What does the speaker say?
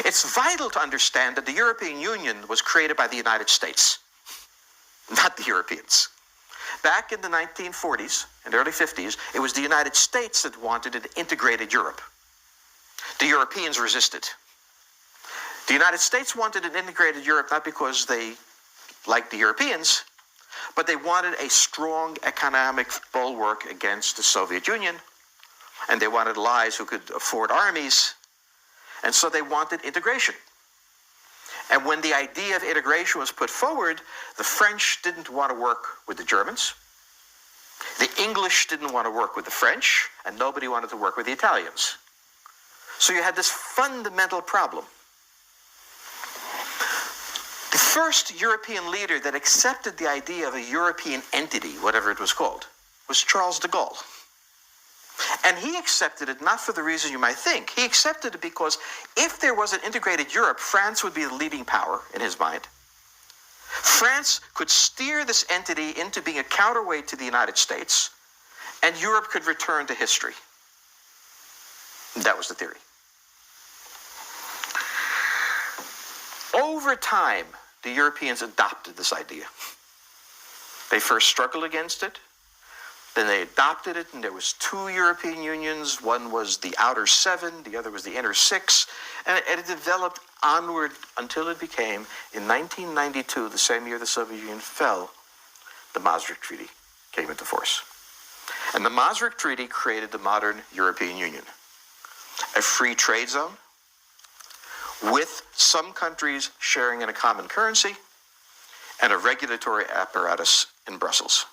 It's vital to understand that the European Union was created by the United States, not the Europeans. Back in the 1940s and early 50s, it was the United States that wanted an integrated Europe. The Europeans resisted. The United States wanted an integrated Europe not because they liked the Europeans, but they wanted a strong economic bulwark against the Soviet Union, and they wanted allies who could afford armies, and so they wanted integration. And when the idea of integration was put forward, the French didn't want to work with the Germans, the English didn't want to work with the French, and nobody wanted to work with the Italians. So you had this fundamental problem. The first European leader that accepted the idea of a European entity, whatever it was called, was Charles de Gaulle. And he accepted it not for the reason you might think. He accepted it because if there was an integrated Europe, France would be the leading power in his mind. France could steer this entity into being a counterweight to the United States, and Europe could return to history. That was the theory. Over time, the Europeans adopted this idea. They first struggled against it, then they adopted it, and there was two European unions. One was the outer seven, the other was the inner six, and it developed onward until it became, in 1992, the same year the Soviet Union fell, the Maastricht Treaty came into force. And the Maastricht Treaty created the modern European Union, a free trade zone with some countries sharing in a common currency and a regulatory apparatus in Brussels.